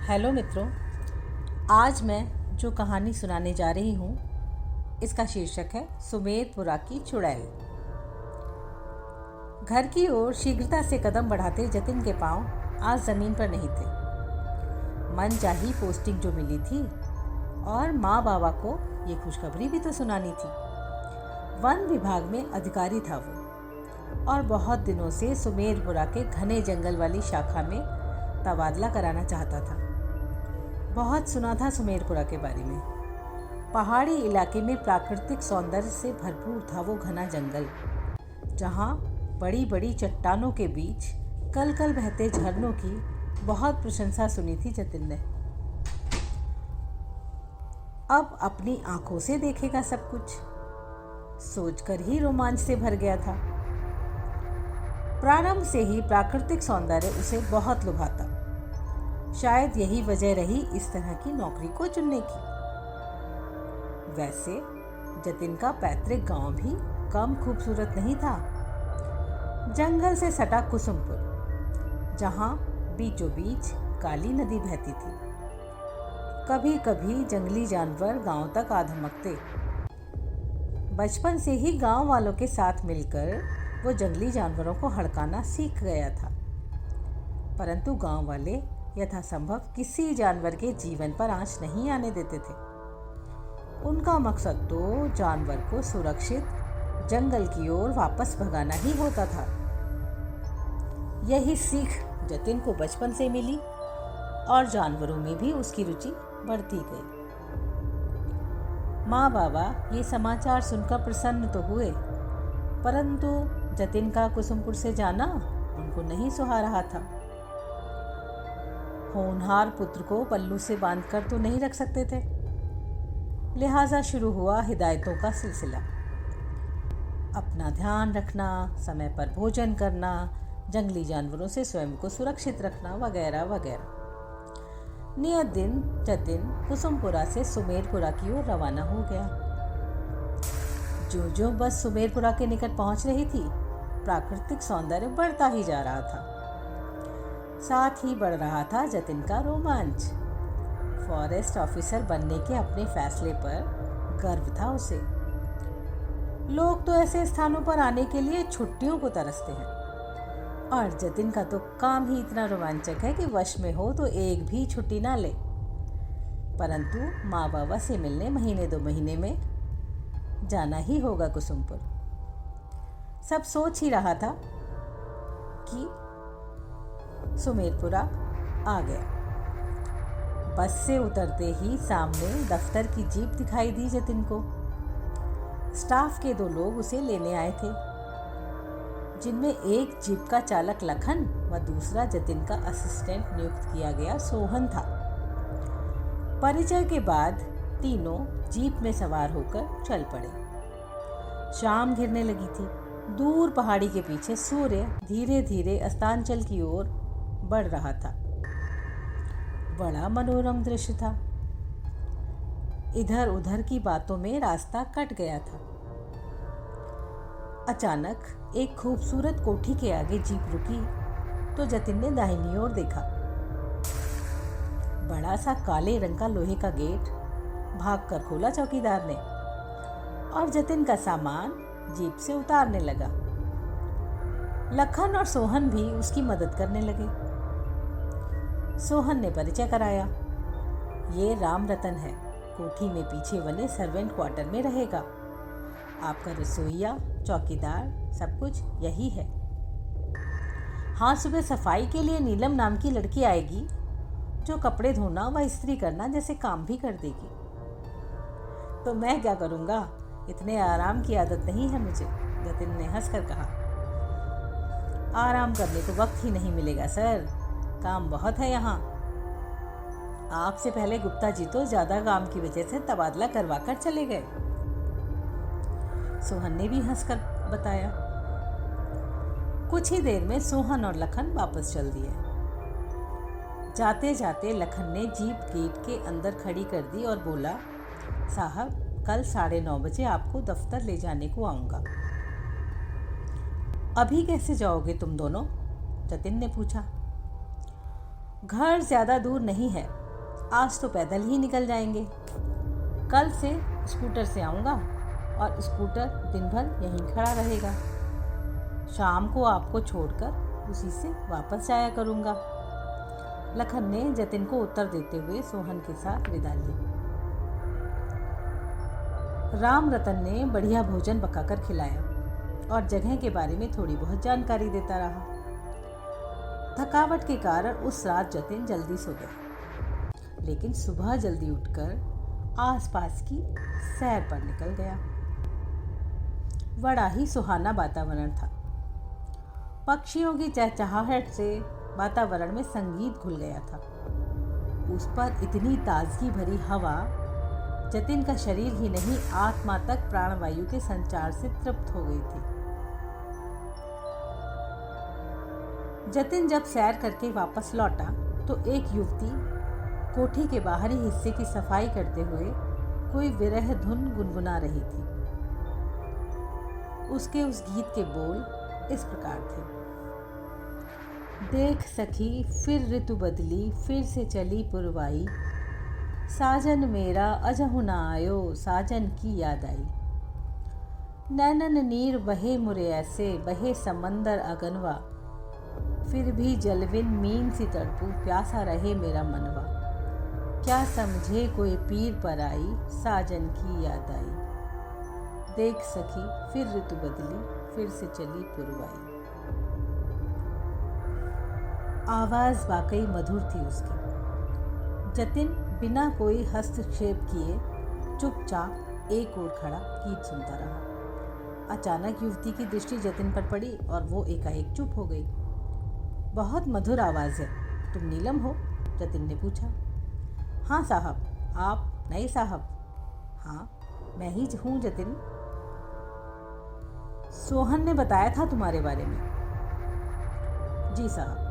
Hello मित्रों, आज मैं जो कहानी सुनाने जा रही हूँ इसका शीर्षक है सुमेरपुरा की चुड़ैल। घर की ओर शीघ्रता से कदम बढ़ाते जतिन के पांव आज जमीन पर नहीं थे। मनचाही पोस्टिंग जो मिली थी और माँ बाबा को ये खुशखबरी भी तो सुनानी थी। वन विभाग में अधिकारी था वो और बहुत दिनों से सुमेरपुरा के घने जंगल वाली शाखा में तबादला कराना चाहता था। बहुत सुना था सुमेरपुरा के बारे में। पहाड़ी इलाके में प्राकृतिक सौंदर्य से भरपूर था वो घना जंगल, जहाँ बड़ी बड़ी चट्टानों के बीच कल कल बहते झरनों की बहुत प्रशंसा सुनी थी जतिन ने। अब अपनी आंखों से देखेगा सब कुछ, सोचकर ही रोमांच से भर गया था। प्रारंभ से ही प्राकृतिक सौंदर्य उसे बहुत लुभाता। शायद यही वजह रही इस तरह की नौकरी को चुनने की। वैसे जतिन का पैतृक गांव भी कम खूबसूरत नहीं था। जंगल से सटा कुसुमपुर, जहां बीचों बीच काली नदी बहती थी। कभी कभी जंगली जानवर गांव तक आ धमकते। बचपन से ही गांव वालों के साथ मिलकर वो जंगली जानवरों को हड़काना सीख गया था, परंतु गांव वाले यथासंभव किसी जानवर के जीवन पर आंच नहीं आने देते थे। उनका मकसद तो जानवर को सुरक्षित जंगल की ओर वापस भगाना ही होता था। यही सीख जतिन को बचपन से मिली और जानवरों में भी उसकी रुचि बढ़ती गई। माँ बाबा ये समाचार सुनकर प्रसन्न तो हुए, परंतु जतिन का कुसुमपुर से जाना उनको नहीं सुहा रहा था। होनहार पुत्र को पल्लू से बांधकर तो नहीं रख सकते थे, लिहाजा शुरू हुआ हिदायतों का सिलसिला। अपना ध्यान रखना, समय पर भोजन करना, जंगली जानवरों से स्वयं को सुरक्षित रखना वगैरह वगैरह। नियत दिन जतिन कुसुमपुरा से सुमेरपुरा की ओर रवाना हो गया। जो जो बस सुमेरपुरा के निकट पहुंच रही थी, प्राकृतिक सौंदर्य बढ़ता ही जा रहा था। साथ ही बढ़ रहा था जतिन का रोमांच। फॉरेस्ट ऑफिसर बनने के अपने फैसले पर गर्व था उसे। लोग तो ऐसे स्थानों पर आने के लिए छुट्टियों को तरसते हैं, और जतिन का तो काम ही इतना रोमांचक है कि वश में हो तो एक भी छुट्टी ना ले। परंतु माँ बाबा से मिलने महीने 2 महीने में जाना ही होगा कुसुमपुर। सब सोच ही रहा था कि सुमेरपुरा आ गया। बस से उतरते ही सामने दफ्तर की जीप दिखाई दी जतिन को। स्टाफ के 2 लोग उसे लेने आए थे, जिनमें एक जीप का चालक लखन व दूसरा जतिन का असिस्टेंट नियुक्त किया गया सोहन था। परिचय के बाद तीनों जीप में सवार होकर चल पड़े। शाम घिरने लगी थी। दूर पहाड़ी के पीछे सूर्य धीरे धीरे अस्तांचल की ओर बढ़ रहा था। बड़ा मनोरम दृश्य था। इधर उधर की बातों में रास्ता कट गया था। अचानक एक खूबसूरत कोठी के आगे जीप रुकी तो जतिन ने दाहिनी ओर देखा। बड़ा सा काले रंग का लोहे का गेट भागकर खोला चौकीदार ने, और जतिन का सामान जीप से उतारने लगा। लखन और सोहन भी उसकी मदद करने लगे। सोहन ने परिचय कराया। ये राम रतन है, कोठी में पीछे बने सर्वेंट क्वार्टर में रहेगा। आपका रसोइया, चौकीदार, सब कुछ यही है। हाँ, सुबह सफाई के लिए नीलम नाम की लड़की आएगी, जो कपड़े धोना व इस्त्री करना जैसे काम भी कर देगी। तो मैं क्या करूँगा, इतने आराम की आदत नहीं है मुझे, जतिन ने हंसकर कहा। आराम करने को वक्त ही नहीं मिलेगा सर, काम बहुत है यहाँ। आपसे पहले गुप्ता जी तो ज्यादा काम की वजह से तबादला करवा कर चले गए, सोहन ने भी हंसकर बताया। कुछ ही देर में सोहन और लखन वापस चल दिए। जाते जाते लखन ने जीप गेट के अंदर खड़ी कर दी और बोला, साहब कल 9:30 बजे आपको दफ्तर ले जाने को आऊँगा। अभी कैसे जाओगे तुम दोनों? जतिन ने पूछा। घर ज़्यादा दूर नहीं है, आज तो पैदल ही निकल जाएंगे। कल से स्कूटर से आऊँगा और स्कूटर दिन भर यहीं खड़ा रहेगा। शाम को आपको छोड़कर उसी से वापस जाया करूँगा। लखन ने जतिन को उत्तर देते हुए सोहन के साथ विदा ली। राम रतन ने बढ़िया भोजन पकाकर खिलाया और जगह के बारे में थोड़ी बहुत जानकारी देता रहा। थकावट के कारण उस रात जतिन जल्दी सो गया, लेकिन सुबह जल्दी उठकर आसपास की सैर पर निकल गया। बड़ा ही सुहाना वातावरण था। पक्षियों की चहचहाहट से वातावरण में संगीत घुल गया था। उस पर इतनी ताजगी भरी हवा जतिन का शरीर ही नहीं, आत्मा तक प्राणवायु के संचार से तृप्त हो गई थी। जतिन जब सैर करके वापस लौटा तो एक युवती कोठी के बाहरी हिस्से की सफाई करते हुए कोई विरह धुन गुनगुना रही थी। उसके उस गीत के बोल इस प्रकार थे। देख सखी फिर ऋतु बदली, फिर से चली पुरवाई, साजन मेरा अजहु न आयो, साजन की याद आई। नैनन नीर बहे मुरे ऐसे, बहे समंदर अगनवा, फिर भी जलविन मीन सी तड़पू, प्यासा रहे मेरा मनवा। क्या समझे कोई पीर पर आई, साजन की याद आई। देख सखी फिर ऋतु बदली, फिर से चली पुरवाई। आवाज वाकई मधुर थी उसकी। जतिन बिना कोई हस्तक्षेप किए चुपचाप एक ओर खड़ा गीत सुनता रहा। अचानक युवती की दृष्टि जतिन पर पड़ी और वो एकाएक चुप हो गई। बहुत मधुर आवाज़ है, तुम नीलम हो? जतिन ने पूछा। हाँ साहब। आप? नहीं साहब। हाँ मैं ही हूँ जतिन। सोहन ने बताया था तुम्हारे बारे में। जी साहब।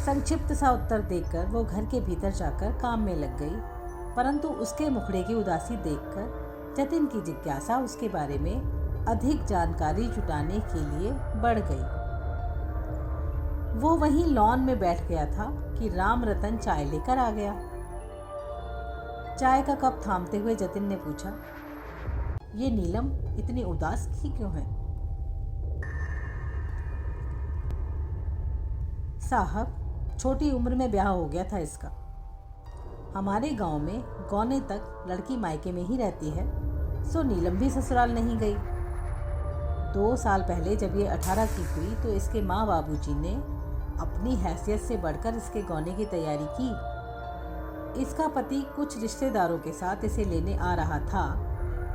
संक्षिप्त सा उत्तर देकर वो घर के भीतर जाकर काम में लग गई, परंतु उसके मुखड़े की उदासी देखकर जतिन की जिज्ञासा उसके बारे में अधिक जानकारी जुटाने के लिए बढ़ गई। वो वहीं लॉन में बैठ गया था कि राम रतन चाय लेकर आ गया। चाय का कप थामते हुए जतिन ने पूछा, ये नीलम इतनी उदास ही क्यों है? साहब छोटी उम्र में ब्याह हो गया था इसका। हमारे गांव में गौने तक लड़की मायके में ही रहती है, सो नीलम भी ससुराल नहीं गई। 2 साल पहले जब ये 18 की हुई तो इसके माँ बाबूजी ने अपनी हैसियत से बढ़कर इसके गौने की तैयारी की। इसका पति कुछ रिश्तेदारों के साथ इसे लेने आ रहा था,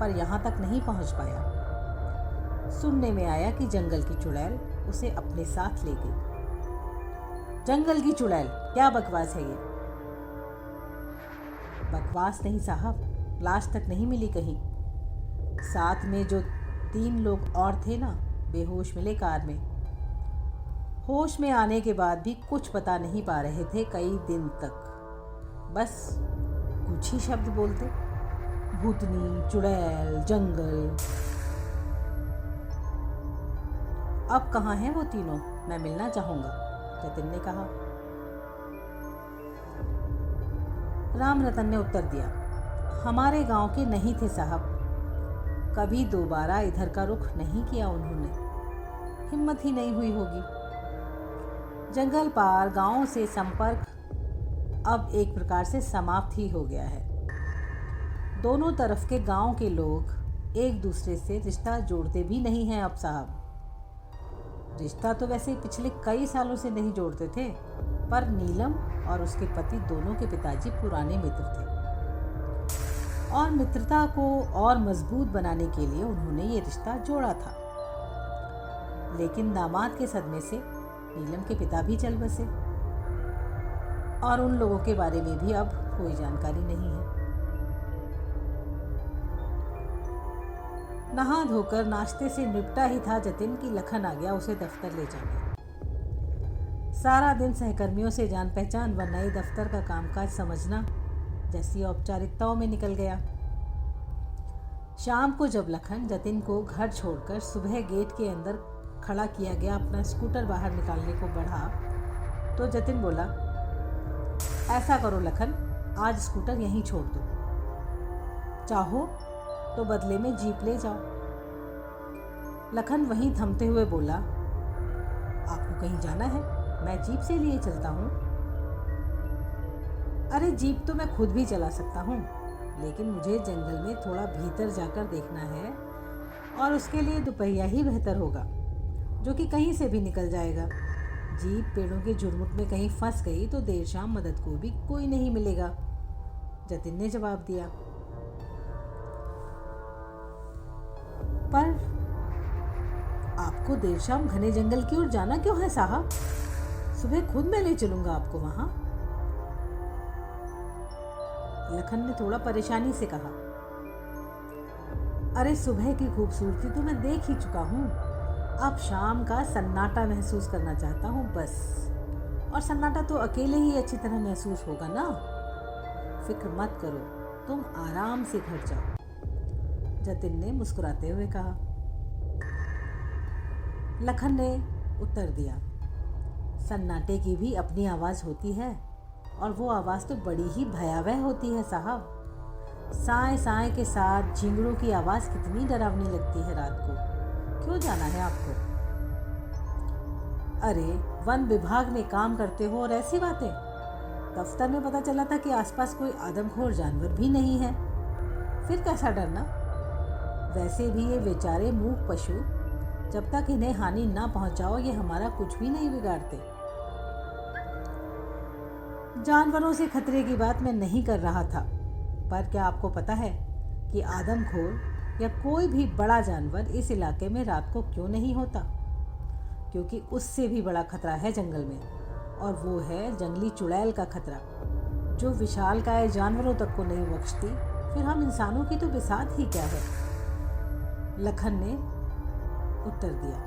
पर यहाँ तक नहीं पहुँच पाया। सुनने में आया कि जंगल की चुड़ैल उसे अपने साथ ले गई। जंगल की चुड़ैल? क्या बकवास है ये? बकवास नहीं साहब, लाश तक नहीं मिली कहीं। साथ में जो 3 लोग और थे ना, बेहोश मिले कार में। होश में आने के बाद भी कुछ बता नहीं पा रहे थे कई दिन तक। बस कुछ ही शब्द बोलते, भूतनी, चुड़ैल, जंगल। अब कहाँ हैं वो तीनों? मैं मिलना चाहूँगा, जतिन ने कहा। राम रतन ने उत्तर दिया, हमारे गांव के नहीं थे साहब। कभी दोबारा इधर का रुख नहीं किया उन्होंने, हिम्मत ही नहीं हुई होगी। जंगल पार गांवों से संपर्क अब एक प्रकार से समाप्त ही हो गया है। दोनों तरफ के गांव के लोग एक दूसरे से रिश्ता जोड़ते भी नहीं हैं अब साहब। रिश्ता तो वैसे पिछले कई सालों से नहीं जोड़ते थे, पर नीलम और उसके पति दोनों के पिताजी पुराने मित्र थे और मित्रता को और मजबूत बनाने के लिए उन्होंने ये रिश्ता जोड़ा था। लेकिन दामाद के सदमे से नीलम के पिता भी चल बसे और उन लोगों के बारे में भी अब कोई जानकारी नहीं है। नहा धोकर नाश्ते से निपटा ही था जतिन की लखन आ गया उसे दफ्तर ले जाने। सारा दिन सहकर्मियों से जान पहचान व नए दफ्तर का कामकाज समझना जैसी औपचारिकताओं में निकल गया। शाम को जब लखन जतिन को घर छोड़कर सुबह गेट के अंदर खड़ा किया गया अपना स्कूटर बाहर निकालने को बढ़ा, तो जतिन बोला, ऐसा करो लखन, आज स्कूटर यहीं छोड़ दो, चाहो तो बदले में जीप ले जाओ। लखन वहीं थमते हुए बोला, आपको कहीं जाना है? मैं जीप से लिए चलता हूँ। अरे जीप तो मैं खुद भी चला सकता हूँ, लेकिन मुझे जंगल में थोड़ा भीतर जाकर देखना है और उसके लिए दोपहिया ही बेहतर होगा, जो कि कहीं से भी निकल जाएगा। जीप पेड़ों के झुरमुट में कहीं फंस गई तो देर शाम मदद को भी कोई नहीं मिलेगा, जतिन ने जवाब दिया। पर आपको देर शाम घने जंगल की ओर जाना क्यों है साहब? सुबह खुद मैं ले चलूंगा आपको वहां। लखन ने थोड़ा परेशानी से कहा, अरे सुबह की खूबसूरती तो मैं देख ही चुका हूँ, अब शाम का सन्नाटा महसूस करना चाहता हूँ बस। और सन्नाटा तो अकेले ही अच्छी तरह महसूस होगा ना। फिक्र मत करो, तुम आराम से घर जाओ, जतिन ने मुस्कुराते हुए कहा। लखन ने उत्तर दिया, सन्नाटे की भी अपनी आवाज़ होती है, और वो आवाज़ तो बड़ी ही भयावह होती है साहब। साए साए के साथ झिंगुरों की आवाज़ कितनी डरावनी लगती है रात को। क्यों जाना है आपको? अरे वन विभाग में काम करते हो और ऐसी बातें? दफ्तर में पता चला था कि आसपास कोई आदमखोर जानवर भी नहीं है, फिर कैसा डरना? वैसे भी ये बेचारे मूक पशु, जब तक इन्हें हानि ना पहुंचाओ ये हमारा कुछ भी नहीं बिगाड़ते। जानवरों से खतरे की बात मैं नहीं कर रहा था, पर क्या आपको पता है कि आदमखोर या कोई भी बड़ा जानवर इस इलाके में रात को क्यों नहीं होता? क्योंकि उससे भी बड़ा खतरा है जंगल में, और वो है जंगली चुड़ैल का खतरा, जो विशालकाय जानवरों तक को नहीं बख्शती, फिर हम इंसानों की तो बिसात ही क्या है। लखन ने उत्तर दिया।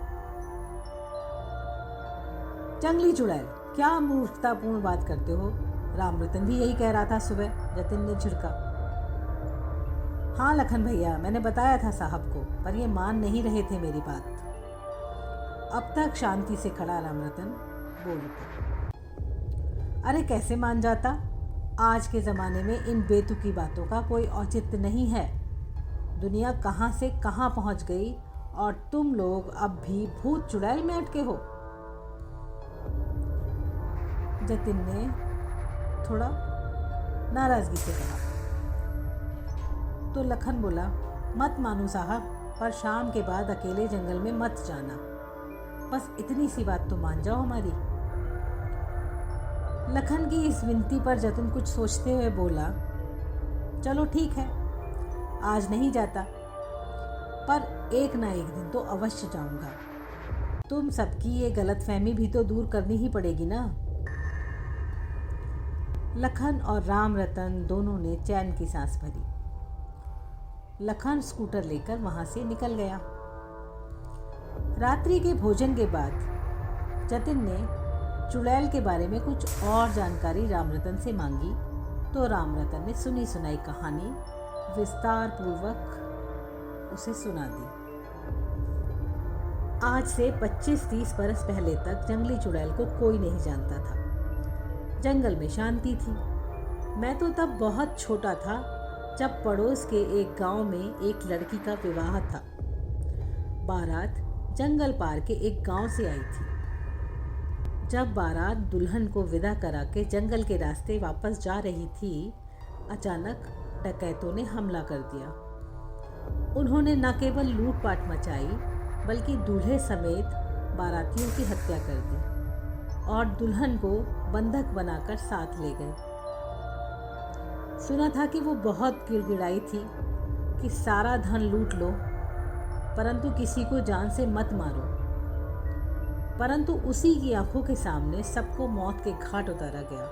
जंगली चुड़ैल, क्या मूर्खतापूर्ण बात करते हो? रामरतन भी यही कह रहा था सुबह, जतिन ने झिड़का। हाँ लखन भैया, मैंने बताया था साहब को, पर ये मान नहीं रहे थे मेरी बात। अब तक शांति से खड़ा रामरतन बोल उठा, अरे कैसे मान जाता? आज के ज़माने में इन बेतुकी बातों का कोई औचित्य नहीं है। दुनिया कहाँ से कहाँ पहुँच गई और तुम लोग अब भी भूत चुड़ैल में अटके हो। जतिन ने थोड़ा नाराजगी से कहा। तो लखन बोला, मत मानो साहब, पर शाम के बाद अकेले जंगल में मत जाना, बस इतनी सी बात तो मान जाओ हमारी। लखन की इस विनती पर जतिन कुछ सोचते हुए बोला, चलो ठीक है, आज नहीं जाता, पर एक ना एक दिन तो अवश्य जाऊंगा। तुम सबकी ये गलतफहमी भी तो दूर करनी ही पड़ेगी ना। लखन और रामरतन दोनों ने चैन की सांस भरी। लखन स्कूटर लेकर वहां से निकल गया। रात्रि के भोजन के बाद जतिन ने चुड़ैल के बारे में कुछ और जानकारी रामरतन से मांगी, तो रामरतन ने सुनी सुनाई कहानी विस्तार पूर्वक उसे सुना दी। आज से 25-30 बरस पहले तक जंगली चुड़ैल को कोई नहीं जानता था। जंगल में शांति थी। मैं तो तब बहुत छोटा था जब पड़ोस के एक गांव में एक लड़की का विवाह था। बारात जंगल पार के एक गांव से आई थी। जब बारात दुल्हन को विदा करा के जंगल के रास्ते वापस जा रही थी, अचानक डकैतों ने हमला कर दिया। उन्होंने न केवल लूटपाट मचाई, बल्कि दूल्हे समेत बारातियों की हत्या कर दी और दुल्हन को बंधक बनाकर साथ ले गए। सुना था कि वो बहुत गिड़गिड़ाई थी कि सारा धन लूट लो, परंतु किसी को जान से मत मारो। परंतु उसी की आंखों के सामने सबको मौत के घाट उतारा गया।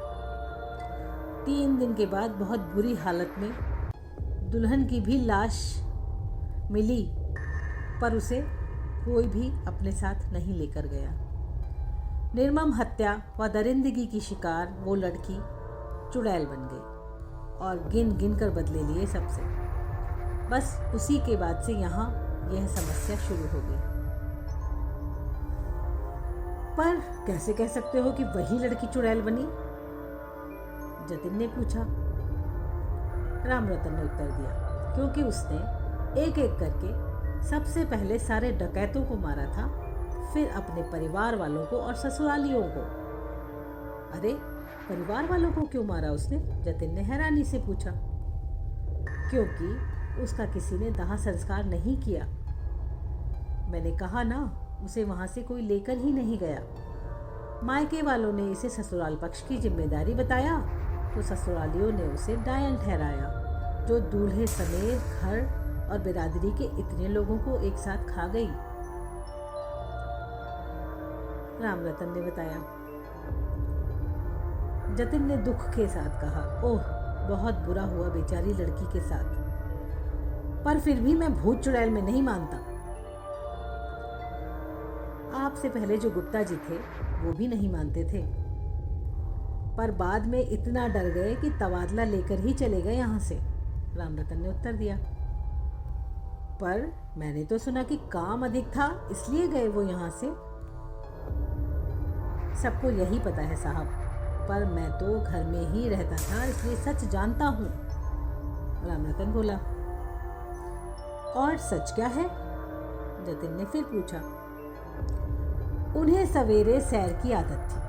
3 दिन के बाद बहुत बुरी हालत में दुल्हन की भी लाश मिली, पर उसे कोई भी अपने साथ नहीं लेकर गया। निर्मम हत्या व दरिंदगी की शिकार वो लड़की चुड़ैल बन गई और गिन गिन कर बदले लिए सबसे। बस उसी के बाद से यहाँ यह समस्या शुरू हो गई। पर कैसे कह सकते हो कि वही लड़की चुड़ैल बनी? जतिन ने पूछा। रामरतन ने उत्तर दिया, क्योंकि उसने एक एक करके सबसे पहले सारे डकैतों को मारा था, फिर अपने परिवार वालों को और ससुरालियों को। अरे, परिवार वालों को क्यों मारा उसने? जतिन ने हैरानी से पूछा। क्योंकि उसका किसी ने दाह संस्कार नहीं किया। मैंने कहा ना, उसे वहां से कोई लेकर ही नहीं गया। मायके वालों ने इसे ससुराल पक्ष की जिम्मेदारी बताया तो ससुरालियों ने उसे डायन ठहराया, जो दूल्हे समेत घर और बिरादरी के इतने लोगों को एक साथ खा गई। रामरतन ने बताया। जतिन ने दुख के साथ कहा, ओह, बहुत बुरा हुआ बेचारी लड़की के साथ, पर फिर भी मैं भूत चुड़ैल में नहीं मानता। आपसे पहले जो गुप्ता जी थे वो भी नहीं मानते थे, पर बाद में इतना डर गए कि तबादला लेकर ही चले गए यहाँ से। रामरतन ने उत्तर दिया। पर मैंने तो सुना कि काम अधिक था, इसलिए गए वो यहाँ से। सबको यही पता है साहब, पर मैं तो घर में ही रहता था, इसलिए सच जानता हूँ। रामरतन बोला। और सच क्या है? जतिन ने फिर पूछा। उन्हें सवेरे सैर की आदत थी।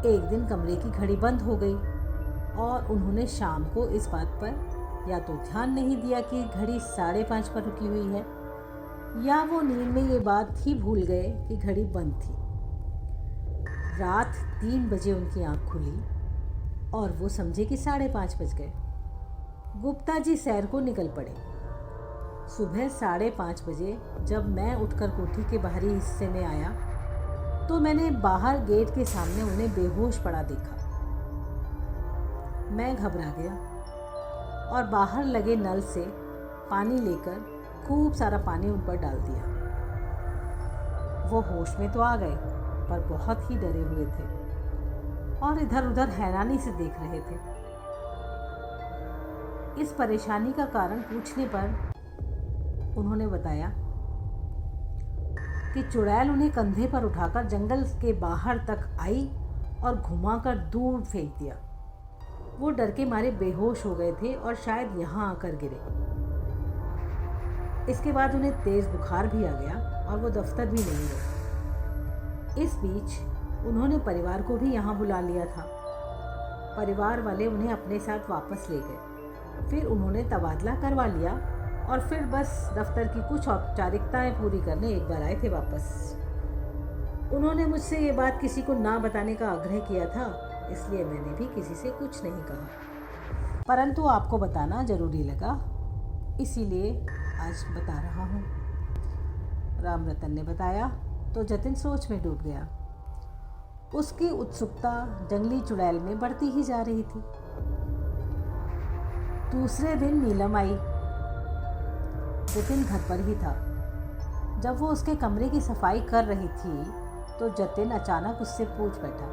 एक दिन कमरे की घड़ी बंद हो गई और उन्होंने शाम को इस बात पर या तो ध्यान नहीं दिया कि घड़ी 5:30 पर रुकी हुई है, या वो नींद में ये बात ही भूल गए कि घड़ी बंद थी। रात 3 बजे उनकी आंख खुली और वो समझे कि 5:30 बज गए। गुप्ता जी सैर को निकल पड़े। सुबह 5:30 बजे जब मैं उठकर कोठी के बाहरी हिस्से में आया तो मैंने बाहर गेट के सामने उन्हें बेहोश पड़ा देखा। मैं घबरा गया और बाहर लगे नल से पानी लेकर खूब सारा पानी उन पर डाल दिया। वो होश में तो आ गए, पर बहुत ही डरे हुए थे और इधर उधर हैरानी से देख रहे थे। इस परेशानी का कारण पूछने पर उन्होंने बताया कि चुड़ैल उन्हें कंधे पर उठाकर जंगल के बाहर तक आई और घुमाकर दूर फेंक दिया। वो डर के मारे बेहोश हो गए थे और शायद यहाँ आकर गिरे। इसके बाद उन्हें तेज बुखार भी आ गया और वो दफ्तर भी नहीं गए। इस बीच उन्होंने परिवार को भी यहाँ बुला लिया था। परिवार वाले उन्हें अपने साथ वापस ले गए। फिर उन्होंने तबादला करवा लिया और फिर बस दफ्तर की कुछ औपचारिकताएं पूरी करने एक बार आए थे वापस। उन्होंने मुझसे ये बात किसी को ना बताने का आग्रह किया था, इसलिए मैंने भी किसी से कुछ नहीं कहा, परंतु आपको बताना जरूरी लगा, इसीलिए आज बता रहा हूँ। रामरतन ने बताया तो जतिन सोच में डूब गया। उसकी उत्सुकता जंगली चुड़ैल में बढ़ती ही जा रही थी। दूसरे दिन नीलम आई। जतिन घर पर ही था। जब वो उसके कमरे की सफाई कर रही थी तो जतिन अचानक उससे पूछ बैठा,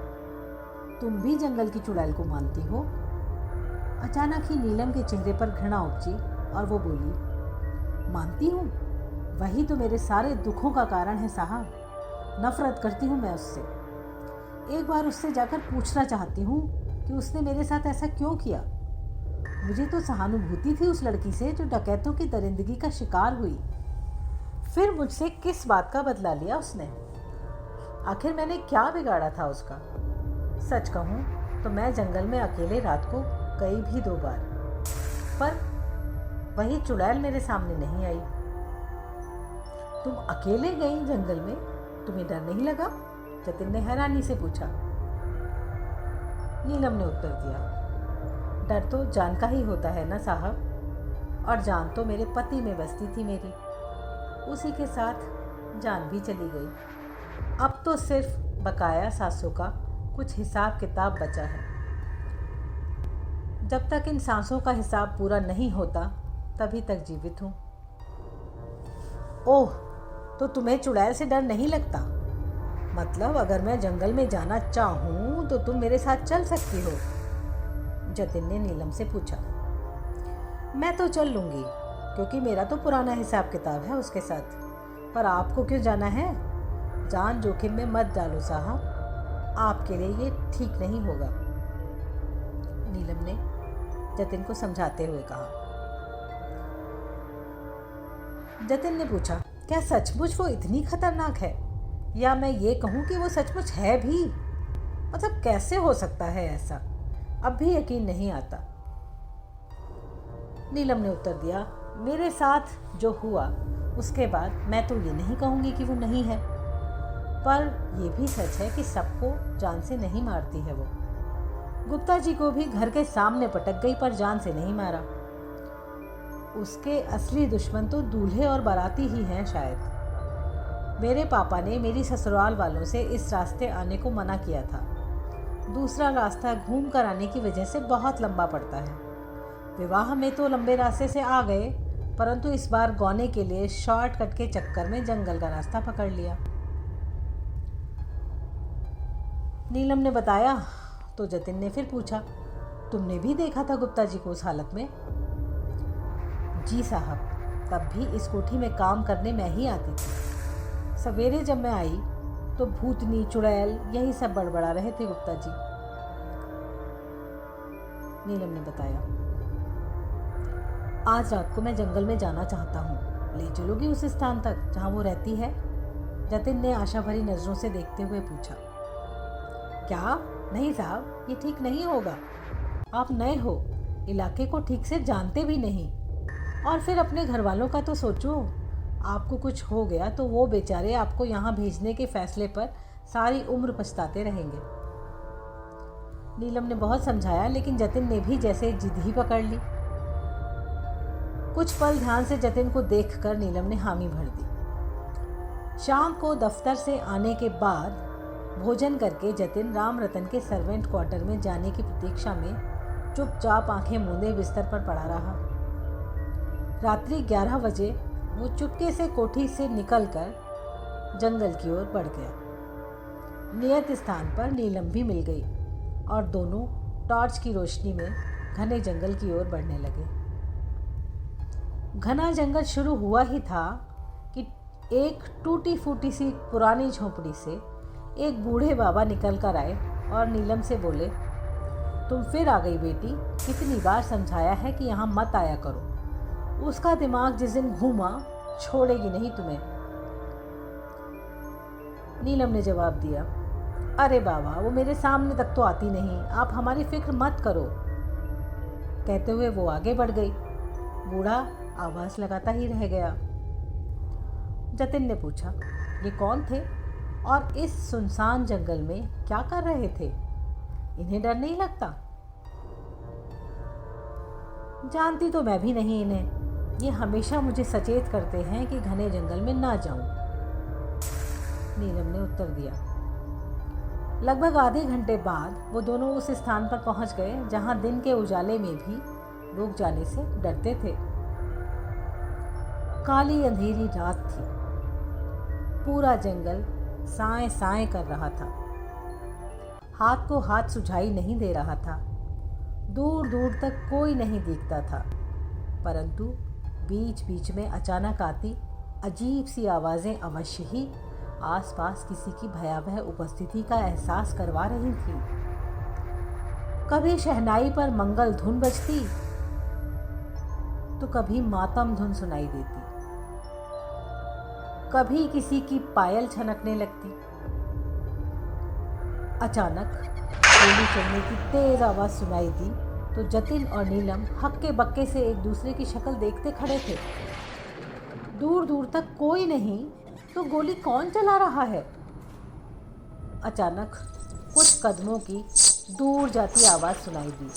तुम भी जंगल की चुड़ैल को मानती हो? अचानक ही नीलम के चेहरे पर घृणा उपजी और वो बोली, मानती हूँ, वही तो मेरे सारे दुखों का कारण है साहब। नफरत करती हूँ मैं उससे। एक बार उससे जाकर पूछना चाहती हूँ कि उसने मेरे साथ ऐसा क्यों किया। मुझे तो सहानुभूति थी उस लड़की से जो डकैतों की दरिंदगी का शिकार हुई। फिर मुझसे किस बात का बदला लिया उसने? आखिर मैंने क्या बिगाड़ा था उसका? सच कहूँ तो मैं जंगल में अकेले रात को गई भी 2 बार, पर वही चुड़ैल मेरे सामने नहीं आई। तुम अकेले गई जंगल में, तुम्हें डर नहीं लगा? जतिन ने हैरानी से पूछा। नीलम ने उत्तर दिया, डर तो जान का ही होता है ना साहब, और जान तो मेरे पति में बसती थी मेरी, उसी के साथ जान भी चली गई। अब तो सिर्फ बकाया सांसों का कुछ हिसाब किताब बचा है। जब तक इन सांसों का हिसाब पूरा नहीं होता तभी तक जीवित हूँ। ओह, तो तुम्हें चुड़ैल से डर नहीं लगता? मतलब अगर मैं जंगल में जाना चाहूँ तो तुम मेरे साथ चल सकती हो? जतिन ने नीलम से पूछा। मैं तो चल लूँगी, क्योंकि मेरा तो पुराना हिसाब किताब है उसके साथ, पर आपको क्यों जाना है? जान जोखिम में मत डालो साहब, आपके लिए ये ठीक नहीं होगा। नीलम ने जतिन को समझाते हुए कहा। जतिन ने पूछा, क्या सचमुच वो इतनी खतरनाक है, या मैं ये कहूँ कि वो सचमुच है भी? मतलब कैसे हो सकता है ऐसा? अब भी यकीन नहीं आता। नीलम ने उत्तर दिया, मेरे साथ जो हुआ उसके बाद मैं तो ये नहीं कहूँगी कि वो नहीं है, पर यह भी सच है कि सबको जान से नहीं मारती है वो। गुप्ता जी को भी घर के सामने पटक गई पर जान से नहीं मारा। उसके असली दुश्मन तो दूल्हे और बाराती ही हैं शायद। मेरे पापा ने मेरी ससुराल वालों से इस रास्ते आने को मना किया था। दूसरा रास्ता घूम कर आने की वजह से बहुत लंबा पड़ता है। विवाह में तो लंबे रास्ते से आ गए, परंतु इस बार गौने के लिए शॉर्टकट के चक्कर में जंगल का रास्ता पकड़ लिया। नीलम ने बताया तो जतिन ने फिर पूछा, तुमने भी देखा था गुप्ता जी को उस हालत में? जी साहब, तब भी इस कोठी में काम करने मैं ही आती थी। सवेरे जब मैं आई तो भूतनी चुड़ैल यही सब बड़बड़ा रहे थे गुप्ता जी, नीलम ने बताया। आज रात को मैं जंगल में जाना चाहता हूँ, ले चलोगी उस स्थान तक जहाँ वो रहती है? जतिन ने आशा भरी नजरों से देखते हुए पूछा। क्या? नहीं साहब, ये ठीक नहीं होगा। आप नए हो, इलाके को ठीक से जानते भी नहीं, और फिर अपने घर वालों का तो सोचो। आपको कुछ हो गया तो वो बेचारे आपको यहाँ भेजने के फैसले पर सारी उम्र पछताते रहेंगे। नीलम ने बहुत समझाया, लेकिन जतिन ने भी जैसे जिद ही पकड़ ली। कुछ पल ध्यान से जतिन को देखकर नीलम ने हामी भर दी। शाम को दफ्तर से आने के बाद भोजन करके जतिन राम रतन के सर्वेंट क्वार्टर में जाने की प्रतीक्षा में चुपचाप आंखें मूंदे बिस्तर पर पड़ा रहा। रात्रि 11 बजे वो चुपके से कोठी से निकलकर जंगल की ओर बढ़ गया। नियत स्थान पर नीलम भी मिल गई और दोनों टॉर्च की रोशनी में घने जंगल की ओर बढ़ने लगे। घना जंगल शुरू हुआ ही था कि एक टूटी फूटी सी पुरानी झोपड़ी से एक बूढ़े बाबा निकल कर आए और नीलम से बोले, तुम फिर आ गई बेटी, कितनी बार समझाया है कि यहाँ मत आया करो। उसका दिमाग जिस दिन घूमा छोड़ेगी नहीं तुम्हें। नीलम ने जवाब दिया, अरे बाबा, वो मेरे सामने तक तो आती नहीं, आप हमारी फिक्र मत करो। कहते हुए वो आगे बढ़ गई। बूढ़ा आवाज लगाता ही रह गया। जतिन ने पूछा, ये कौन थे और इस सुनसान जंगल में क्या कर रहे थे? इन्हें डर नहीं लगता? जानती तो मैं भी नहीं इन्हें। ये हमेशा मुझे सचेत करते हैं कि घने जंगल में ना जाऊं। नीलम ने उत्तर दिया। लगभग आधे घंटे बाद वो दोनों उस स्थान पर पहुंच गए जहां दिन के उजाले में भी लोग जाने से डरते थे। काली अंधेरी रात थी। पूरा जंगल साए साए कर रहा था। हाथ को हाथ सुझाई नहीं दे रहा था। दूर दूर तक कोई नहीं दिखता था, परंतु बीच बीच में अचानक आती अजीब सी आवाज़ें अवश्य ही आसपास किसी की भयावह उपस्थिति का एहसास करवा रही थी। कभी शहनाई पर मंगल धुन बजती तो कभी मातम धुन सुनाई देती, कभी किसी की पायल छनकने लगती। अचानक गोली चलने की तेज आवाज सुनाई दी तो जतिन और नीलम हक्के बक्के से एक दूसरे की शक्ल देखते खड़े थे। दूर दूर तक कोई नहीं तो गोली कौन चला रहा है? अचानक कुछ कदमों की दूर जाती आवाज़ सुनाई दी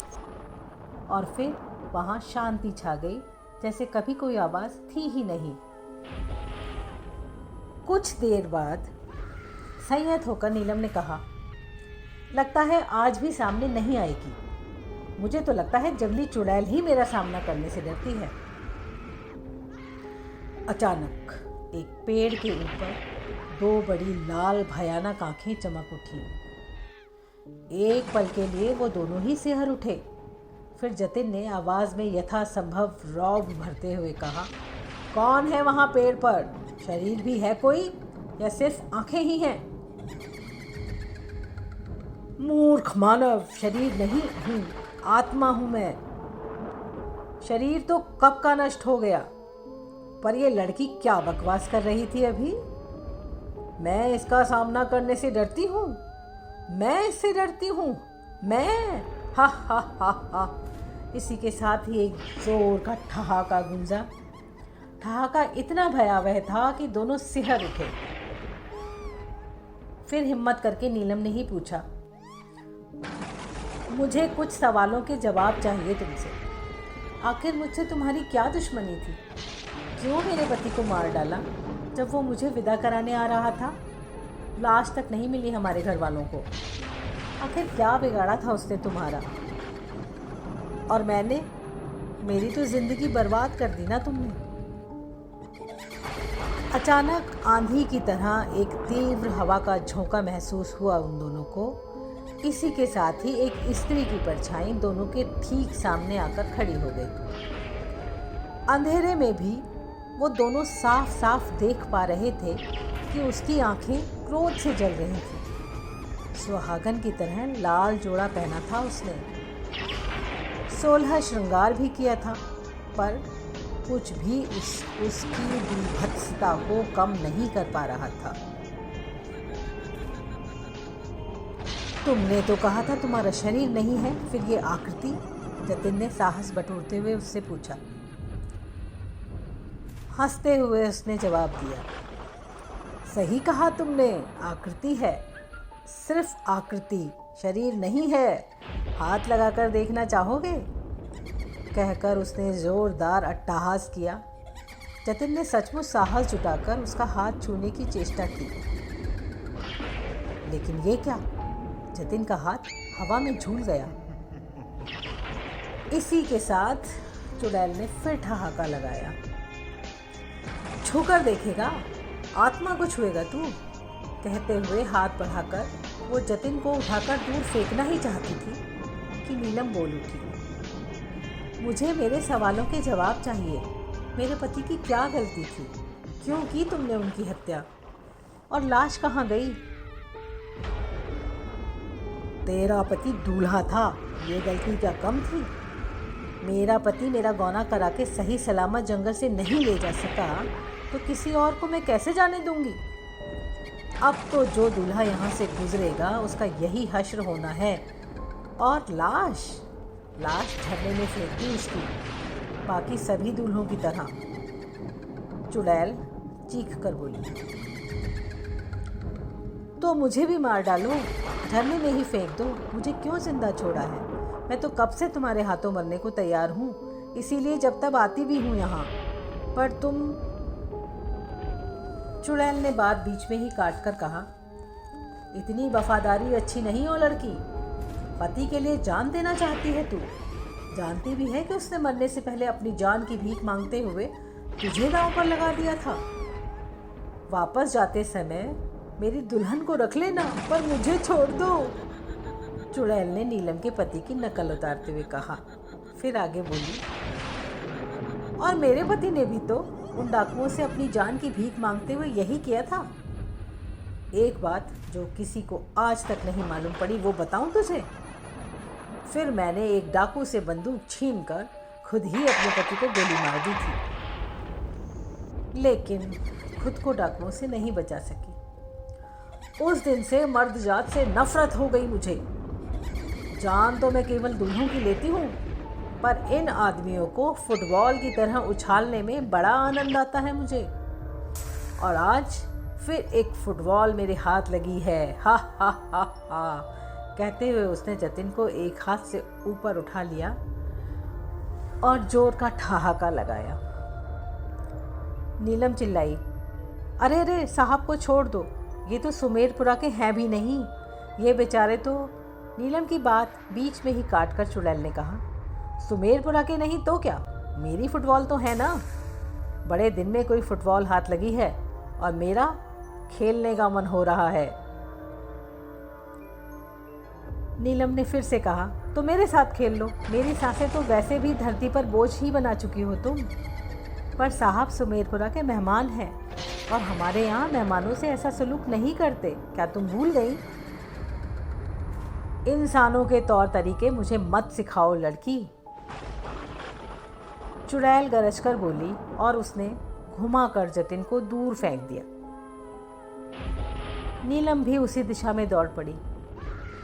और फिर वहाँ शांति छा गई, जैसे कभी कोई आवाज़ थी ही नहीं। कुछ देर बाद संयत होकर नीलम ने कहा, लगता है आज भी सामने नहीं आएगी। मुझे तो लगता है जंगली चुड़ैल ही मेरा सामना करने से डरती है। अचानक एक पेड़ के ऊपर दो बड़ी लाल भयानक आंखें चमक उठी। एक पल के लिए वो दोनों ही सिहर उठे। फिर जतिन ने आवाज़ में यथासंभव रौब भरते हुए कहा, कौन है वहाँ पेड़ पर? शरीर भी है कोई या सिर्फ आंखें ही हैं? मूर्ख मानव, शरीर नहीं हूँ, आत्मा हूँ मैं। शरीर तो कब का नष्ट हो गया, पर ये लड़की क्या बकवास कर रही थी अभी। मैं इसका सामना करने से डरती हूँ, मैं इससे डरती हूँ, मैं। हा हा हा हा। इसी के साथ ही एक जोर का ठहाका गूंजा। ठहाका इतना भयावह था कि दोनों सिहर उठे। फिर हिम्मत करके नीलम ने ही पूछा, मुझे कुछ सवालों के जवाब चाहिए तुमसे। आखिर मुझसे तुम्हारी क्या दुश्मनी थी? क्यों मेरे पति को मार डाला जब वो मुझे विदा कराने आ रहा था? लाश तक नहीं मिली हमारे घर वालों को। आखिर क्या बिगाड़ा था उसने तुम्हारा? और मैंने, मेरी तो ज़िंदगी बर्बाद कर दी ना तुमने। अचानक आंधी की तरह एक तीव्र हवा का झोंका महसूस हुआ उन दोनों को। इसी के साथ ही एक स्त्री की परछाई दोनों के ठीक सामने आकर खड़ी हो गई। अंधेरे में भी वो दोनों साफ साफ देख पा रहे थे कि उसकी आंखें क्रोध से जल रही थीं। सुहागन की तरह लाल जोड़ा पहना था उसने, 16 श्रृंगार भी किया था, पर कुछ भी उसकी बीभत्सता को कम नहीं कर पा रहा था। तुमने तो कहा था तुम्हारा शरीर नहीं है, फिर ये आकृति? जतिन ने साहस बटोरते हुए उससे पूछा। हंसते हुए उसने जवाब दिया, सही कहा तुमने, आकृति है, सिर्फ आकृति, शरीर नहीं है। हाथ लगाकर देखना चाहोगे? कहकर उसने जोरदार अट्टहास किया। जतिन ने सचमुच साहस जुटाकर उसका हाथ छूने की चेष्टा की, लेकिन ये क्या, जतिन का हाथ हवा में झूल गया। इसी के साथ चुड़ैल ने फिर ठहाका लगाया। छूकर देखेगा, आत्मा को छुएगा तू? कहते हुए हाथ बढ़ाकर वो जतिन को उठाकर दूर फेंकना ही चाहती थी कि नीलम बोल उठी, मुझे मेरे सवालों के जवाब चाहिए। मेरे पति की क्या गलती थी? क्यों की तुमने उनकी हत्या? और लाश कहाँ गई? तेरा पति दूल्हा था, ये गलती क्या कम थी? मेरा पति मेरा गौना करा के सही सलामत जंगल से नहीं ले जा सका, तो किसी और को मैं कैसे जाने दूंगी? अब तो जो दूल्हा यहाँ से गुजरेगा उसका यही हश्र होना है। और लाश झरने में फेंक दी उसकी, बाकी सभी दूल्हों की तरह। चुड़ैल चीख कर बोली, तो मुझे भी मार डालो, झरने में ही फेंक दो, मुझे क्यों जिंदा छोड़ा है? मैं तो कब से तुम्हारे हाथों मरने को तैयार हूँ, इसीलिए जब तब आती भी हूँ यहाँ, पर तुम। चुड़ैल ने बात बीच में ही काट कर कहा, इतनी वफादारी अच्छी नहीं हो लड़की, पति के लिए जान देना चाहती है तू। जानती भी है कि उसने मरने से पहले अपनी जान की भीख मांगते हुए तुझे दांव पर लगा दिया था। वापस जाते समय मेरी दुल्हन को रख लेना, पर मुझे छोड़ दो। चुड़ैल ने नीलम के पति की नकल उतारते हुए कहा। फिर आगे बोली, और मेरे पति ने भी तो उन डाकुओं से अपनी जान की भीख मांगते हुए यही किया था। एक बात जो किसी को आज तक नहीं मालूम पड़ी वो बताऊं तुझे। फिर मैंने एक डाकू से बंदूक छीनकर खुद ही अपने पति को गोली मार दी थी, लेकिन खुद को डाकुओं से नहीं बचा सकी। उस दिन से मर्द जात से नफरत हो गई मुझे। जान तो मैं केवल दूल्हों की लेती हूँ, पर इन आदमियों को फुटबॉल की तरह उछालने में बड़ा आनंद आता है मुझे। और आज फिर एक फुटबॉल मेरे हाथ लगी है। हा हा हा हा। कहते हुए उसने जतिन को एक हाथ से ऊपर उठा लिया और जोर का ठहाका लगाया। नीलम चिल्लाई, अरे अरे साहब को छोड़ दो, ये तो सुमेरपुरा के हैं भी नहीं, ये बेचारे तो। नीलम की बात बीच में ही काट कर चुड़ैल ने कहा, सुमेरपुरा के नहीं तो क्या, मेरी फुटबॉल तो है ना। बड़े दिन में कोई फुटबॉल हाथ लगी है और मेरा खेलने का मन हो रहा है। नीलम ने फिर से कहा, तो मेरे साथ खेल लो, मेरी सांसें तो वैसे भी धरती पर बोझ ही बना चुकी हो तुम। पर साहब सुमेरपुरा के मेहमान हैं और हमारे यहाँ मेहमानों से ऐसा सलूक नहीं करते, क्या तुम भूल गई? इंसानों के तौर तरीके मुझे मत सिखाओ लड़की, चुड़ैल गरज कर बोली और उसने घुमाकर जतिन को दूर फेंक दिया। नीलम भी उसी दिशा में दौड़ पड़ी।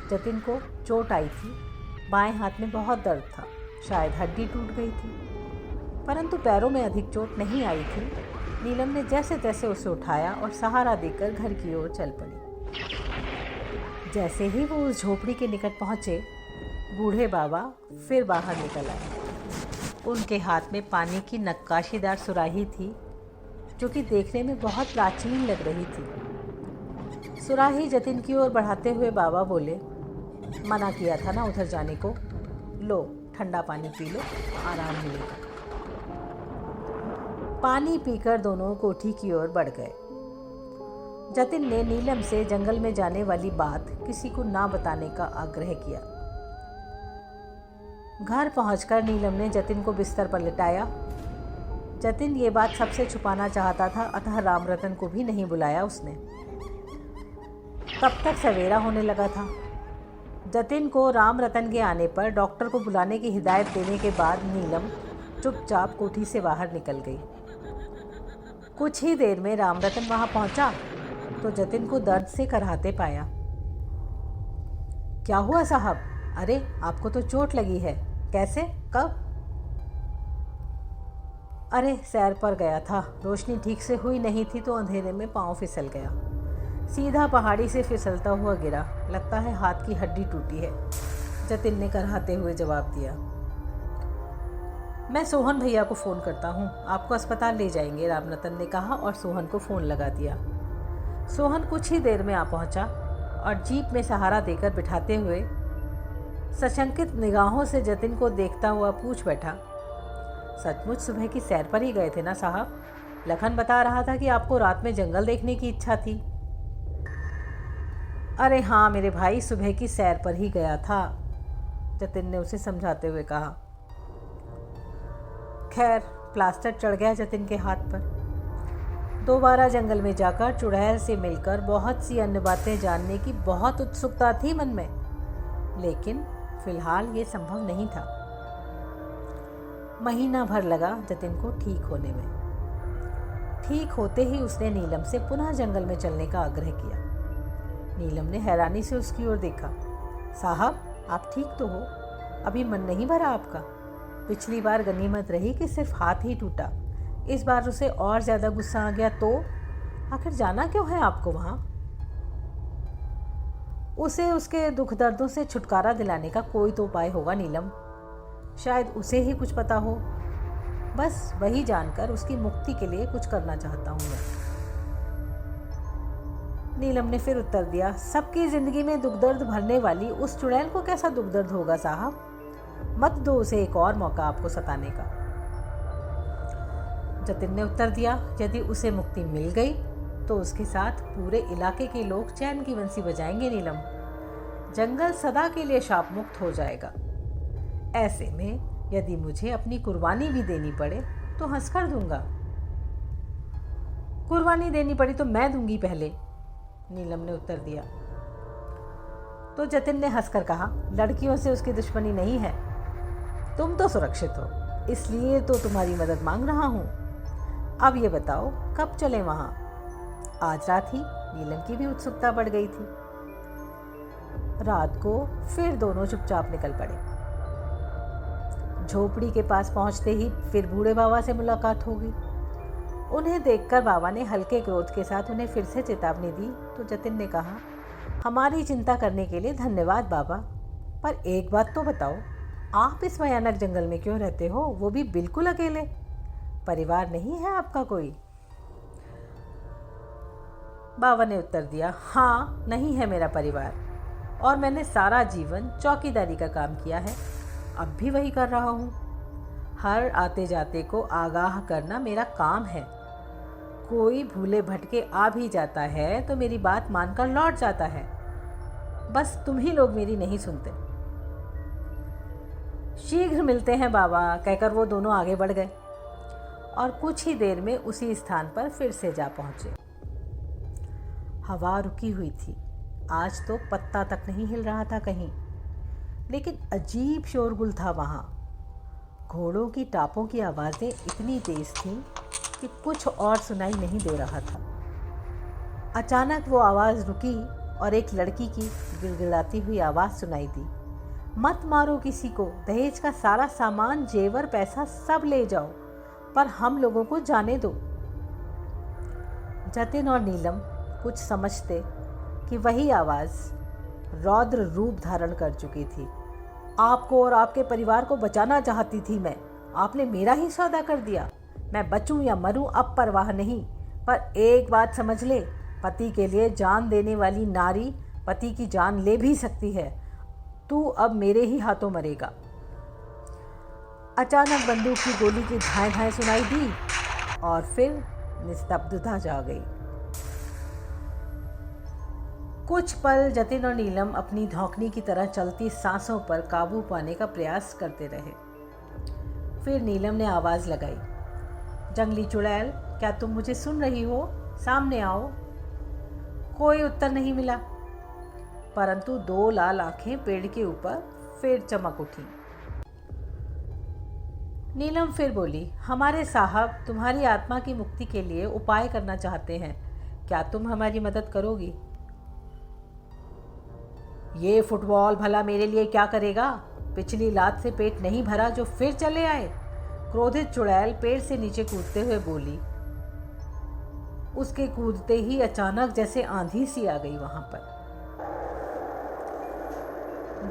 जतिन को चोट आई थी, बाएं हाथ में बहुत दर्द था, शायद हड्डी टूट गई थी, परंतु पैरों में अधिक चोट नहीं आई थी। नीलम ने जैसे तैसे उसे उठाया और सहारा देकर घर की ओर चल पड़ी। जैसे ही वो उस झोपड़ी के निकट पहुँचे, बूढ़े बाबा फिर बाहर निकल आए। उनके हाथ में पानी की नक्काशीदार सुराही थी, जो कि देखने में बहुत प्राचीन लग रही थी। सुराही जतिन की ओर बढ़ाते हुए बाबा बोले, मना किया था ना उधर जाने को, लो ठंडा पानी पी लो, आराम मिलेगा। पानी पीकर दोनों कोठी की ओर बढ़ गए। जतिन ने नीलम से जंगल में जाने वाली बात किसी को ना बताने का आग्रह किया। घर पहुंचकर नीलम ने जतिन को बिस्तर पर लिटाया। जतिन ये बात सबसे छुपाना चाहता था, अतः रामरतन को भी नहीं बुलाया उसने। तब तक सवेरा होने लगा था। जतिन को रामरतन के आने पर डॉक्टर को बुलाने की हिदायत देने के बाद नीलम चुपचाप कोठी से बाहर निकल गई। कुछ ही देर में रामरतन वहां पहुंचा तो जतिन को दर्द से कराहते पाया। क्या हुआ साहब? अरे आपको तो चोट लगी है। कैसे? कब? अरे सैर पर गया था, रोशनी ठीक से हुई नहीं थी तो अंधेरे में पांव फिसल गया। सीधा पहाड़ी से फिसलता हुआ गिरा, लगता है हाथ की हड्डी टूटी है, जतिन ने कराहते हुए जवाब दिया। मैं सोहन भैया को फ़ोन करता हूँ, आपको अस्पताल ले जाएंगे, रामरतन ने कहा और सोहन को फ़ोन लगा दिया। सोहन कुछ ही देर में आ पहुँचा और जीप में सहारा देकर बिठाते हुए सशंकित निगाहों से जतिन को देखता हुआ पूछ बैठा, सचमुच सुबह की सैर पर ही गए थे ना साहब? लखन बता रहा था कि आपको रात में जंगल देखने की इच्छा थी। अरे हाँ मेरे भाई, सुबह की सैर पर ही गया था, जतिन ने उसे समझाते हुए कहा। खैर, प्लास्टर चढ़ गया जतिन के हाथ पर। दोबारा जंगल में जाकर चुड़ैल से मिलकर बहुत सी अन्य बातें जानने की बहुत उत्सुकता थी मन में, लेकिन फिलहाल ये संभव नहीं था। महीना भर लगा जतिन को ठीक होने में। ठीक होते ही उसने नीलम से पुनः जंगल में चलने का आग्रह किया। नीलम ने हैरानी से उसकी ओर देखा। साहब, आप ठीक तो हो? अभी मन नहीं भरा आपका? पिछली बार गनीमत रही कि सिर्फ हाथ ही टूटा, इस बार उसे और ज़्यादा गुस्सा आ गया तो? आखिर जाना क्यों है आपको वहाँ? उसे उसके दुख दर्दों से छुटकारा दिलाने का कोई तो उपाय होगा नीलम, शायद उसे ही कुछ पता हो। बस वही जानकर उसकी मुक्ति के लिए कुछ करना चाहता हूँ मैं। नीलम ने फिर उत्तर दिया, सबकी जिंदगी में दुख दर्द भरने वाली उस चुड़ैल को कैसा दुख दर्द होगा साहब? मत दो उसे एक और मौका आपको सताने का। जतिन ने उत्तर दिया, यदि उसे मुक्ति मिल गई तो उसके साथ पूरे इलाके के लोग चैन की बंसी बजाएंगे नीलम। जंगल सदा के लिए शाप मुक्त हो जाएगा। ऐसे में यदि मुझे अपनी कुर्बानी भी देनी पड़े तो हंसकर दूंगा। कुर्बानी देनी पड़ी तो मैं दूंगी पहले, नीलम ने उत्तर दिया। तो जतिन ने हंसकर कहा, लड़कियों से उसकी दुश्मनी नहीं है, तुम तो सुरक्षित हो, इसलिए तो तुम्हारी मदद मांग रहा हूं। अब ये बताओ कब चलें वहां? आज रात ही? नीलम की भी उत्सुकता बढ़ गई थी। रात को फिर दोनों चुपचाप निकल पड़े। झोपड़ी के पास पहुंचते ही फिर बूढ़े बाबा से मुलाकात हो गई। उन्हें देखकर बाबा ने हल्के क्रोध के साथ उन्हें फिर से चेतावनी दी तो जतिन ने कहा, हमारी चिंता करने के लिए धन्यवाद बाबा, पर एक बात तो बताओ, आप इस भयानक जंगल में क्यों रहते हो, वो भी बिल्कुल अकेले? परिवार नहीं है आपका कोई? बाबा ने उत्तर दिया, हाँ नहीं है मेरा परिवार, और मैंने सारा जीवन चौकीदारी का काम किया है, अब भी वही कर रहा हूँ। हर आते जाते को आगाह करना मेरा काम है। कोई भूले भटके आ भी जाता है तो मेरी बात मानकर लौट जाता है, बस तुम ही लोग मेरी नहीं सुनते। शीघ्र मिलते हैं बाबा, कहकर वो दोनों आगे बढ़ गए और कुछ ही देर में उसी स्थान पर फिर से जा पहुंचे। हवा रुकी हुई थी, आज तो पत्ता तक नहीं हिल रहा था कहीं। लेकिन अजीब शोरगुल था वहाँ। घोड़ों की टापों की आवाज़ें इतनी तेज़ थीं कि कुछ और सुनाई नहीं दे रहा था। अचानक वो आवाज़ रुकी और एक लड़की की गिड़गिड़ाती हुई आवाज़ सुनाई दी, मत मारो किसी को, दहेज का सारा सामान, जेवर, पैसा सब ले जाओ, पर हम लोगों को जाने दो। जतिन और नीलम कुछ समझते कि वही आवाज़ रौद्र रूप धारण कर चुकी थी। आपको और आपके परिवार को बचाना चाहती थी मैं, आपने मेरा ही सौदा कर दिया। मैं बचूं या मरूं अब परवाह नहीं, पर एक बात समझ ले, पति के लिए जान देने वाली नारी पति की जान ले भी सकती है। तू अब मेरे ही हाथों मरेगा। अचानक बंदूक की गोली की धाएं धाएं सुनाई दी और फिर निस्तब्धता छा गई। कुछ पल जतिन और नीलम अपनी धौंकनी की तरह चलती सांसों पर काबू पाने का प्रयास करते रहे। फिर नीलम ने आवाज़ लगाई, जंगली चुड़ैल, क्या तुम मुझे सुन रही हो? सामने आओ। कोई उत्तर नहीं मिला, परंतु दो लाल आंखें पेड़ के ऊपर फिर चमक उठी। नीलम फिर बोली, हमारे साहब तुम्हारी आत्मा की मुक्ति के लिए उपाय करना चाहते हैं, क्या तुम हमारी मदद करोगी? ये फुटबॉल भला मेरे लिए क्या करेगा? पिछली लात से पेट नहीं भरा जो फिर चले आए? क्रोधित चुड़ैल पेड़ से नीचे कूदते हुए बोली। उसके कूदते ही अचानक जैसे आंधी सी आ गई वहां पर।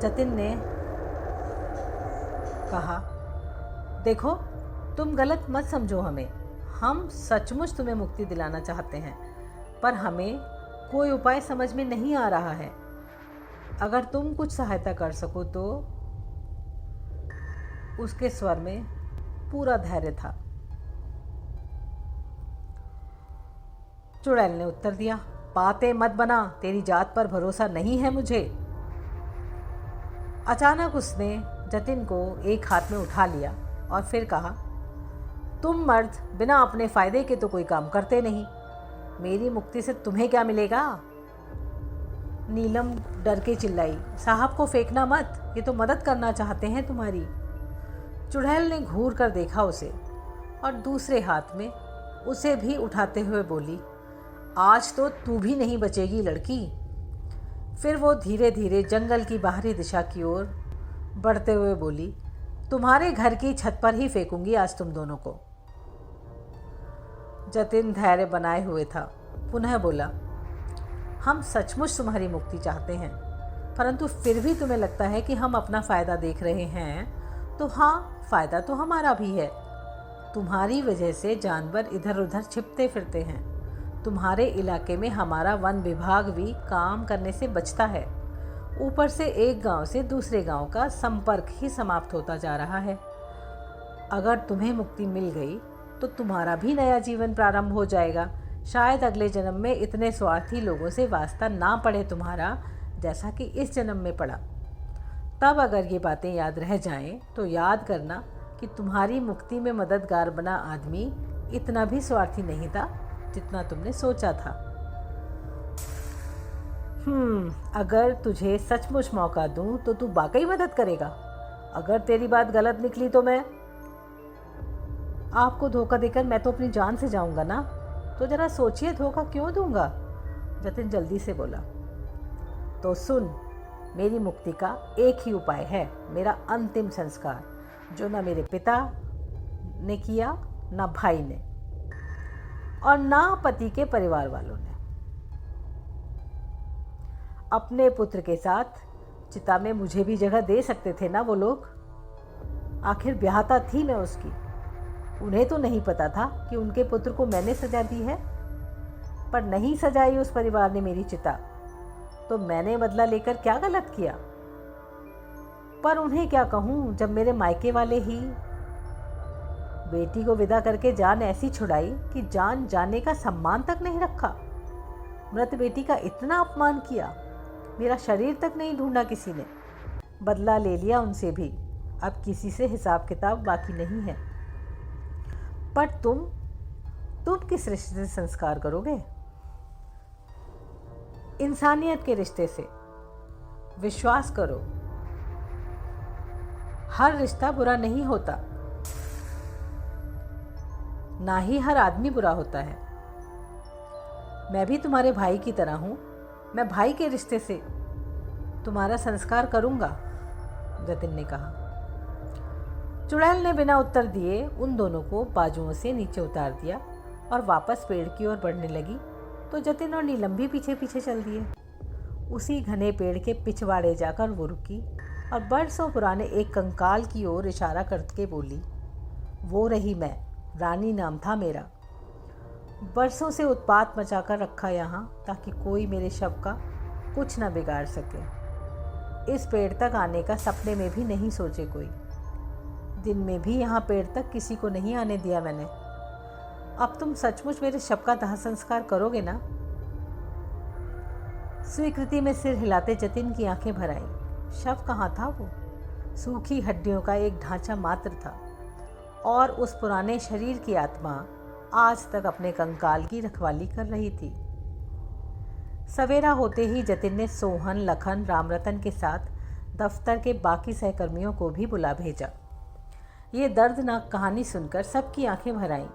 जतिन ने कहा, देखो तुम गलत मत समझो हमें, हम सचमुच तुम्हें मुक्ति दिलाना चाहते हैं, पर हमें कोई उपाय समझ में नहीं आ रहा है। अगर तुम कुछ सहायता कर सको तो। उसके स्वर में पूरा धैर्य था। चुड़ैल ने उत्तर दिया, बातें मत बना, तेरी जात पर भरोसा नहीं है मुझे। अचानक उसने जतिन को एक हाथ में उठा लिया और फिर कहा, तुम मर्द बिना अपने फायदे के तो कोई काम करते नहीं, मेरी मुक्ति से तुम्हें क्या मिलेगा? नीलम डर के चिल्लाई, साहब को फेंकना मत, ये तो मदद करना चाहते हैं तुम्हारी। चुड़ैल ने घूर कर देखा उसे और दूसरे हाथ में उसे भी उठाते हुए बोली, आज तो तू भी नहीं बचेगी लड़की। फिर वो धीरे धीरे जंगल की बाहरी दिशा की ओर बढ़ते हुए बोली, तुम्हारे घर की छत पर ही फेंकूंगी आज तुम दोनों को। जतिन धैर्य बनाए हुए था, पुनः बोला, हम सचमुच तुम्हारी मुक्ति चाहते हैं, परंतु फिर भी तुम्हें लगता है कि हम अपना फ़ायदा देख रहे हैं, तो हाँ, फ़ायदा तो हमारा भी है। तुम्हारी वजह से जानवर इधर उधर छिपते फिरते हैं, तुम्हारे इलाके में हमारा वन विभाग भी काम करने से बचता है, ऊपर से एक गांव से दूसरे गांव का संपर्क ही समाप्त होता जा रहा है। अगर तुम्हें मुक्ति मिल गई तो तुम्हारा भी नया जीवन प्रारंभ हो जाएगा। शायद अगले जन्म में इतने स्वार्थी लोगों से वास्ता ना पड़े तुम्हारा, जैसा कि इस जन्म में पड़ा। तब अगर ये बातें याद रह जाएं तो याद करना कि तुम्हारी मुक्ति में मददगार बना आदमी इतना भी स्वार्थी नहीं था जितना तुमने सोचा था। अगर तुझे सचमुच मौका दूं तो तू वाकई मदद करेगा। अगर तेरी बात गलत निकली तो मैं आपको धोखा देकर मैं तो अपनी जान से जाऊंगा ना, तो जरा सोचिए धोखा क्यों दूंगा। जतिन जल्दी से बोला, तो सुन, मेरी मुक्ति का एक ही उपाय है, मेरा अंतिम संस्कार, जो ना मेरे पिता ने किया, ना भाई ने और ना पति के परिवार वालों ने। अपने पुत्र के साथ चिता में मुझे भी जगह दे सकते थे ना वो लोग, आखिर ब्याहता थी मैं उसकी। उन्हें तो नहीं पता था कि उनके पुत्र को मैंने सजा दी है, पर नहीं सजाई उस परिवार ने मेरी चिता, तो मैंने बदला लेकर क्या गलत किया। पर उन्हें क्या कहूँ जब मेरे मायके वाले ही बेटी को विदा करके जान ऐसी छुड़ाई कि जान जाने का सम्मान तक नहीं रखा। मृत बेटी का इतना अपमान किया, मेरा शरीर तक नहीं ढूंढा किसी ने। बदला ले लिया उनसे भी, अब किसी से हिसाब किताब बाकी नहीं है। पर तुम किस रिश्ते से संस्कार करोगे? इंसानियत के रिश्ते से। विश्वास करो, हर रिश्ता बुरा नहीं होता, ना ही हर आदमी बुरा होता है। मैं भी तुम्हारे भाई की तरह हूँ। मैं भाई के रिश्ते से तुम्हारा संस्कार करूँगा, जतिन ने कहा। चुड़ैल ने बिना उत्तर दिए उन दोनों को बाजुओं से नीचे उतार दिया और वापस पेड़ की ओर बढ़ने लगी तो जतिन और नीलम भी पीछे पीछे चल दिए। उसी घने पेड़ के पिछवाड़े जाकर वो रुकी और बरसों पुराने एक कंकाल की ओर इशारा करके बोली, वो रही मैं, रानी नाम था मेरा। बरसों से उत्पात मचाकर रखा यहाँ ताकि कोई मेरे शव का कुछ न बिगाड़ सके। इस पेड़ तक आने का सपने में भी नहीं सोचे कोई। दिन में भी यहाँ पेड़ तक किसी को नहीं आने दिया मैंने। अब तुम सचमुच मेरे शव का दाह संस्कार करोगे ना? स्वीकृति में सिर हिलाते जतिन की आंखें भर आईं। शव कहाँ था वो? सूखी हड्डियों का एक ढांचा मात्र था और उस पुराने शरीर की आत्मा आज तक अपने कंकाल की रखवाली कर रही थी। सवेरा होते ही जतिन ने सोहन, लखन, रामरतन के साथ दफ्तर के बाकी सहकर्मियों को भी बुला भेजा। ये दर्दनाक कहानी सुनकर सबकी आंखें भर आईं।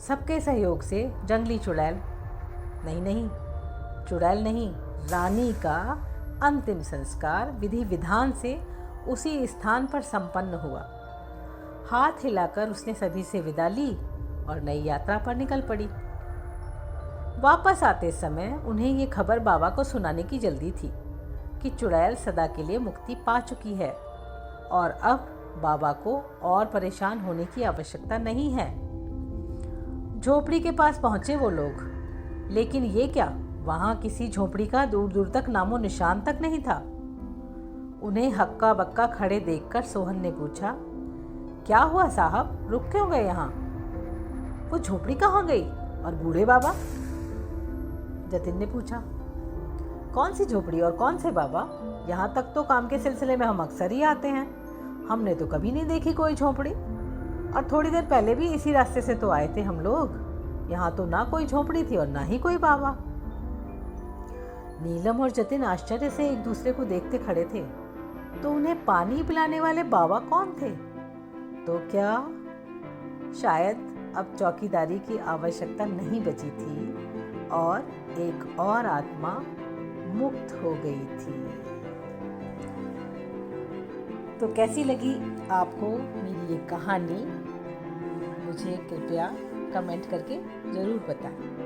सबके सहयोग से जंगली चुड़ैल नहीं, चुड़ैल नहीं, रानी का अंतिम संस्कार विधि विधान से उसी स्थान पर संपन्न हुआ। हाथ हिलाकर उसने सभी से विदा ली और नई यात्रा पर निकल पड़ी। वापस आते समय उन्हें ये खबर बाबा को सुनाने की जल्दी थी कि चुड़ैल सदा के लिए मुक्ति पा चुकी है और अब बाबा को और परेशान होने की आवश्यकता नहीं है। झोपड़ी के पास पहुंचे वो लोग, लेकिन ये क्या, वहां किसी झोपड़ी का दूर दूर तक नामो निशान तक नहीं था। उन्हें हक्का बक्का खड़े देखकर सोहन ने पूछा, क्या हुआ साहब, रुक क्यों गए यहाँ? वो झोपड़ी कहाँ गई और बूढ़े बाबा? जतिन ने पूछा। कौन सी झोपड़ी और कौन से बाबा? यहाँ तक तो काम के सिलसिले में हम अक्सर ही आते हैं, हमने तो कभी नहीं देखी कोई झोपड़ी। और थोड़ी देर पहले भी इसी रास्ते से तो आए थे हम लोग। यहाँ तो ना कोई झोपड़ी थी और ना ही कोई बाबा। नीलम और जतिन आश्चर्य से एक दूसरे को देखते खड़े थे। तो उन्हें पानी पिलाने वाले बाबा कौन थे? तो क्या शायद अब चौकीदारी की आवश्यकता नहीं बची थी और एक और आत्मा मुक्त हो गई थी। तो कैसी लगी आपको मेरी ये कहानी? मुझे कृपया कमेंट करके ज़रूर बताएं।